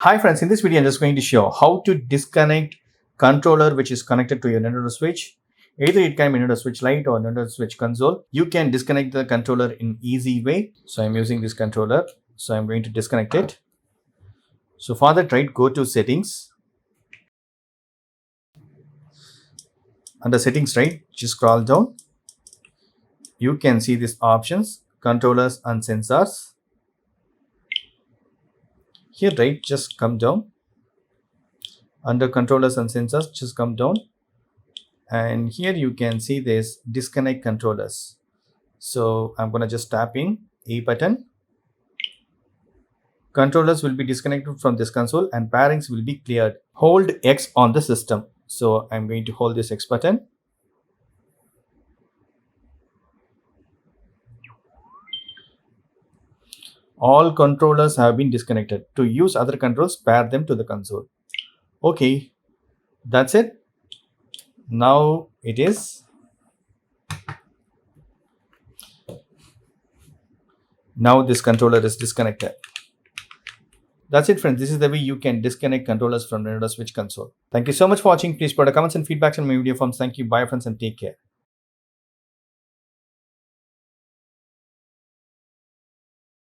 Hi friends, in this video I'm just going to show how to disconnect controller which is connected to your Nintendo Switch. Either it can be Nintendo Switch Lite or Nintendo Switch console. You can disconnect the controller in easy way. So I'm using this controller. So I'm going to disconnect it. So for that, right, go to settings. Under settings, right, just scroll down. You can see these options, controllers and sensors. Here, right, just come down. Under controllers and sensors, just come down. And here you can see this disconnect controllers. So I'm going to just tap in A button. Controllers will be disconnected from this console and pairings will be cleared. Hold X on the system. So I'm going to hold this X button. All controllers have been disconnected. To use other controls, pair them to the console. Okay, that's it. Now it is. Now this controller is disconnected. That's it, friends. This is the way you can disconnect controllers from Nintendo Switch console. Thank you so much for watching. Please put a comments and feedbacks on my video forms. Thank you. Bye, friends, and take care.